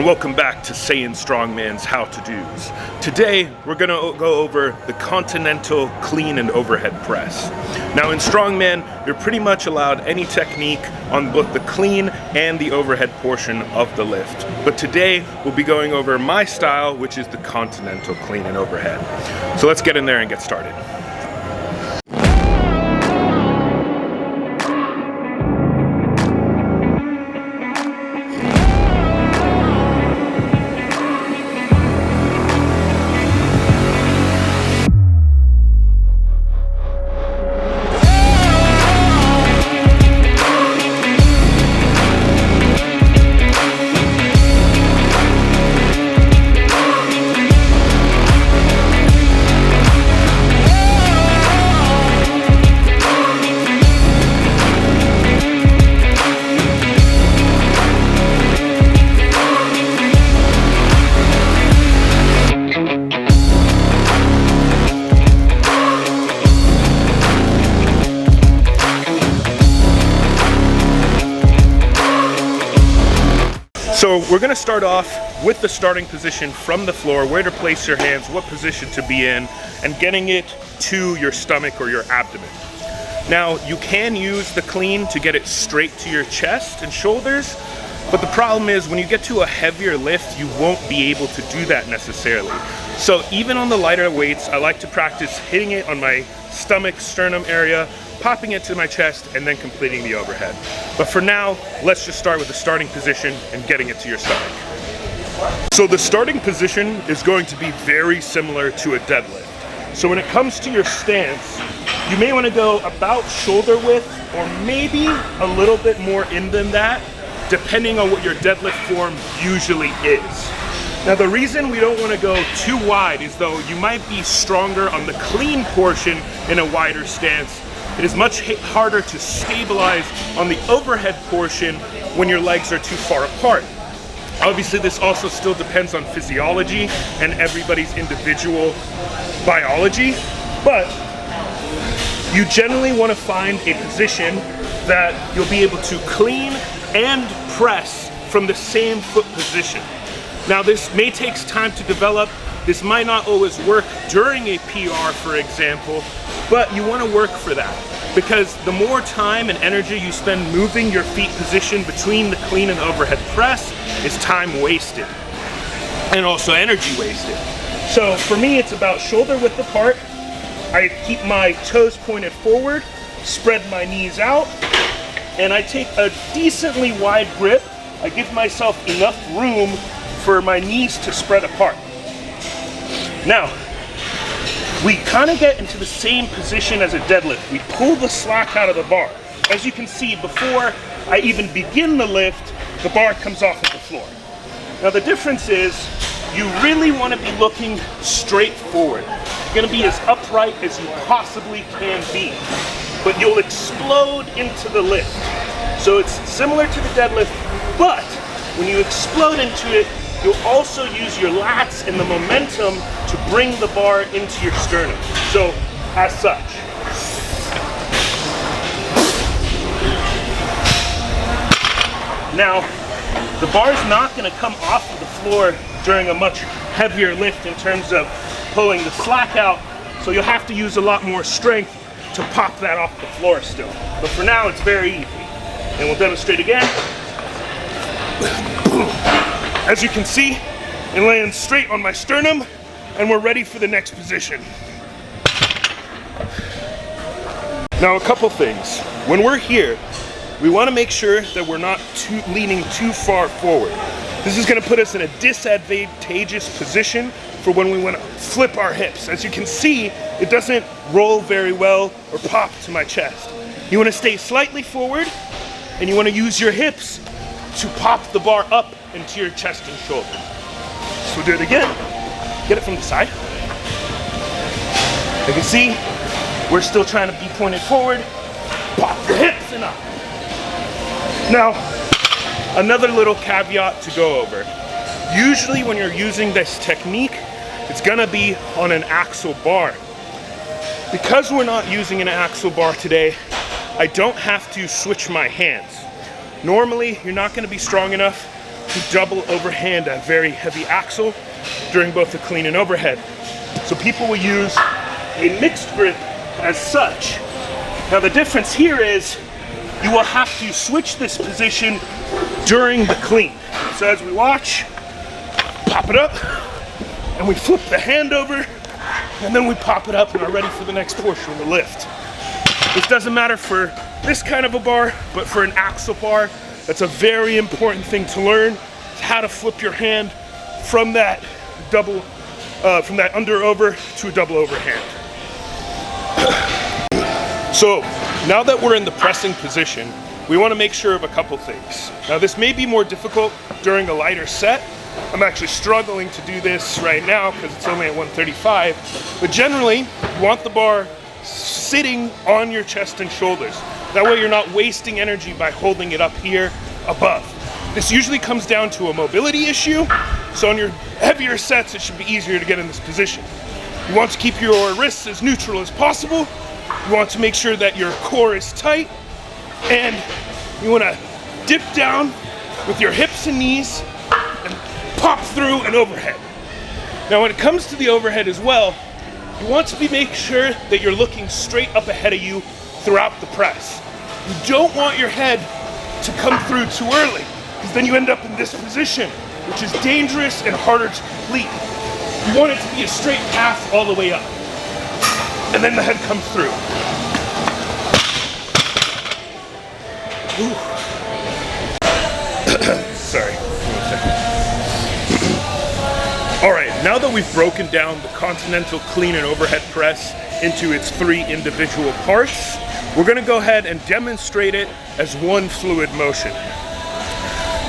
and welcome back to Saiyan Strongman's how-to-dos. Today, we're gonna go over the Continental clean and overhead press. Now in Strongman, you're pretty much allowed any technique on both the clean and the overhead portion of the lift. But today, we'll be going over my style, which is the Continental clean and overhead. So let's get in there and get started. So we're going to start off with the starting position from the floor, where to place your hands, what position to be in, and getting it to your stomach or your abdomen. Now, you can use the clean to get it straight to your chest and shoulders, but the problem is when you get to a heavier lift, you won't be able to do that necessarily. So even on the lighter weights, I like to practice hitting it on my stomach, sternum area, popping it to my chest, and then completing the overhead. But for now, let's just start with the starting position and getting it to your stomach. So the starting position is going to be very similar to a deadlift. So when it comes to your stance, you may want to go about shoulder width or maybe a little bit more in than that, depending on what your deadlift form usually is. Now the reason we don't want to go too wide is though you might be stronger on the clean portion in a wider stance. It is much harder to stabilize on the overhead portion when your legs are too far apart. Obviously, this also still depends on physiology and everybody's individual biology, but you generally want to find a position that you'll be able to clean and press from the same foot position. Now, this may take time to develop. This might not always work during a PR, for example, but you want to work for that because the more time and energy you spend moving your feet position between the clean and overhead press is time wasted and also energy wasted. So for me, it's about shoulder width apart. I keep my toes pointed forward, spread my knees out, and I take a decently wide grip. I give myself enough room for my knees to spread apart. Now, we kind of get into the same position as a deadlift. We pull the slack out of the bar. As you can see, before I even begin the lift, the bar comes off at the floor. Now the difference is, you really want to be looking straight forward. You're going to be as upright as you possibly can be, but you'll explode into the lift. So it's similar to the deadlift, but when you explode into it, you'll also use your lats and the momentum to bring the bar into your sternum. So, as such. Now, the bar is not going to come off of the floor during a much heavier lift in terms of pulling the slack out, so you'll have to use a lot more strength to pop that off the floor still. But for now, it's very easy. And we'll demonstrate again. As you can see, it lands straight on my sternum, and we're ready for the next position. Now, a couple things. When we're here, we want to make sure that we're not leaning too far forward. This is going to put us in a disadvantageous position for when we want to flip our hips. As you can see, it doesn't roll very well or pop to my chest. You want to stay slightly forward, and you want to use your hips to pop the bar up into your chest and shoulders. So we'll do it again. Get it from the side. You can see, we're still trying to be pointed forward. Pop the hips and up. Now, another little caveat to go over. Usually when you're using this technique, it's gonna be on an axle bar. Because we're not using an axle bar today, I don't have to switch my hands. Normally, you're not gonna be strong enough to double overhand a very heavy axle during both the clean and overhead. So people will use a mixed grip as such. Now the difference here is you will have to switch this position during the clean. So as we watch, pop it up, and we flip the hand over, and then we pop it up and are ready for the next portion of the lift. This doesn't matter for this kind of a bar, but for an axle bar, that's a very important thing to learn, is how to flip your hand from that from that under over to a double overhand. So now that we're in the pressing position, we want to make sure of a couple things. Now this may be more difficult during a lighter set. I'm actually struggling to do this right now because it's only at 135, but generally you want the bar sitting on your chest and shoulders. That way you're not wasting energy by holding it up here above. This usually comes down to a mobility issue, so on your heavier sets it should be easier to get in this position. You want to keep your wrists as neutral as possible. You want to make sure that your core is tight, and you want to dip down with your hips and knees and pop through an overhead. Now when it comes to the overhead as well, you want to make sure that you're looking straight up ahead of you throughout the press. You don't want your head to come through too early, because then you end up in this position, which is dangerous and harder to complete. You want it to be a straight path all the way up, and then the head comes through. Sorry, one second. All right, now that we've broken down the Continental clean and overhead press into its 3 individual parts, we're gonna go ahead and demonstrate it as one fluid motion.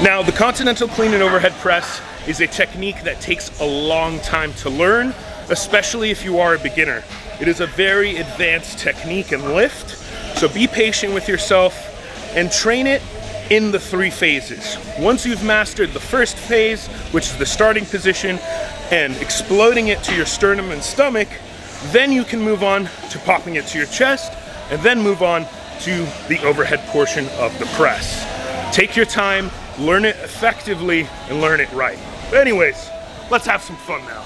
Now, the Continental clean and overhead press is a technique that takes a long time to learn, especially if you are a beginner. It is a very advanced technique and lift, so be patient with yourself and train it in the 3 phases. Once you've mastered the first phase, which is the starting position, and exploding it to your sternum and stomach, then you can move on to popping it to your chest, and then move on to the overhead portion of the press. Take your time, learn it effectively, and learn it right. But anyways, let's have some fun now.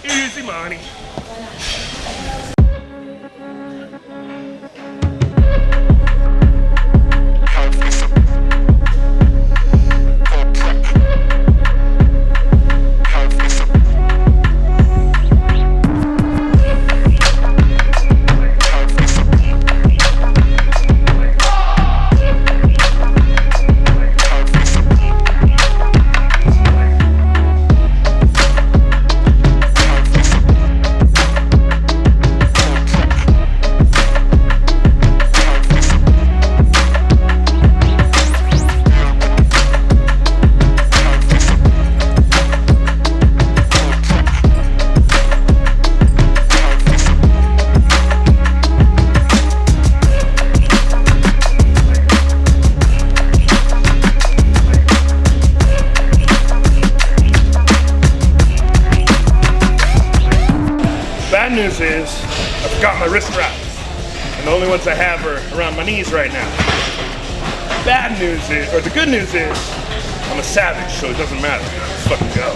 Easy money. Bad news is, I forgot my wrist wraps, and the only ones I have are around my knees right now. Bad news is, or the good news is, I'm a savage, so it doesn't matter. Let's fucking go.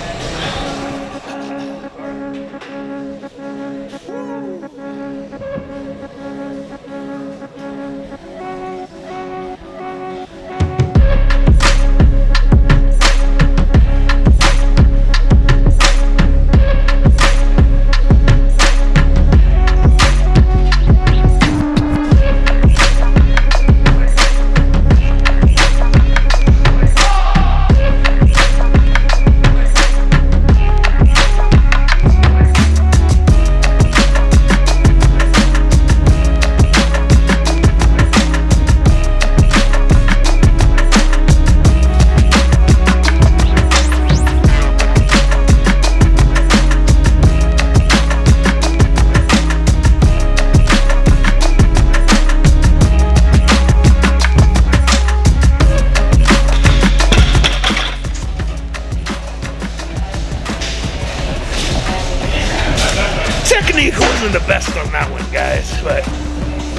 technique wasn't the best on that one, guys, but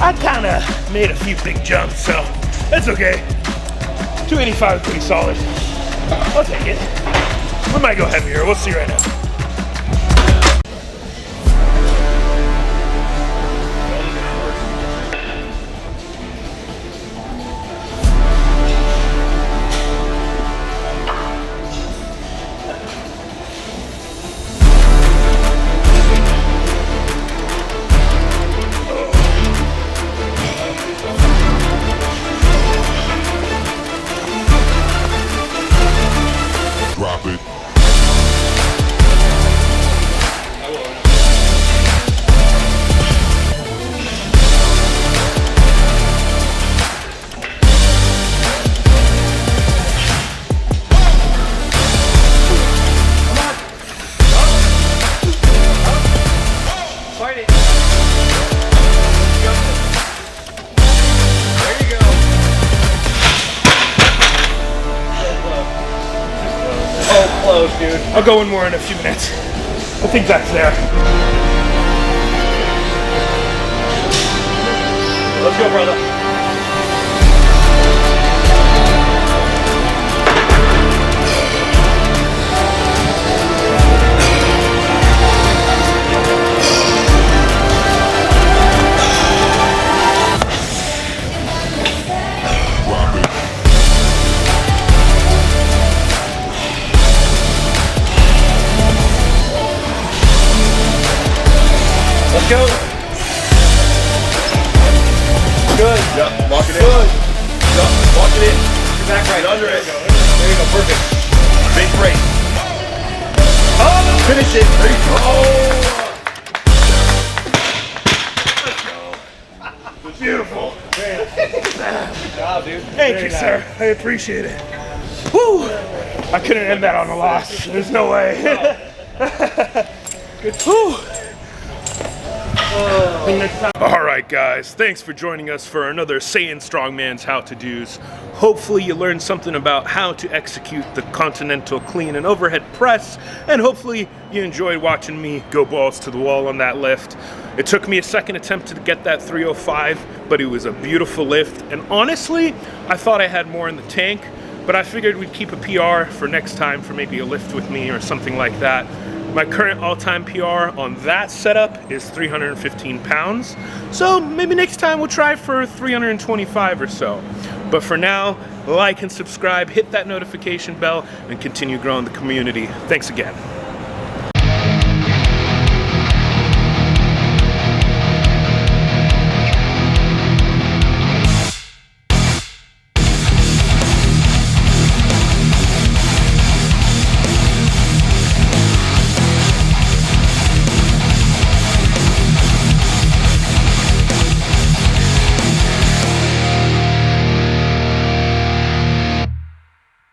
I kind of made a few big jumps, so that's okay. 285 is pretty solid. I'll take it. We might go heavier. We'll see right now. Drop it. Fight it. There you go. Oh, close, dude. I'll go in more in a few minutes. I think that's there. Let's go, brother. Drop it. Let's go. Good. Yep, lock it in. Good. Yep, walk it in. Your back right under it. There you go. Perfect. Big break. Oh, finish it. There you go. Beautiful. Good job, dude. Thank you, sir. I appreciate it. Woo! I couldn't end that on a loss. There's no way. Good. Woo! All right, guys. Thanks for joining us for another Saiyan Strongman's How To Do's. Hopefully you learned something about how to execute the Continental clean and overhead press, and hopefully you enjoyed watching me go balls to the wall on that lift. It took me a second attempt to get that 305, but it was a beautiful lift, and honestly, I thought I had more in the tank, but I figured we'd keep a PR for next time for maybe a lift with me or something like that. My current all-time PR on that setup is 315 pounds, so maybe next time we'll try for 325 or so. But for now, like and subscribe, hit that notification bell, and continue growing the community. Thanks again.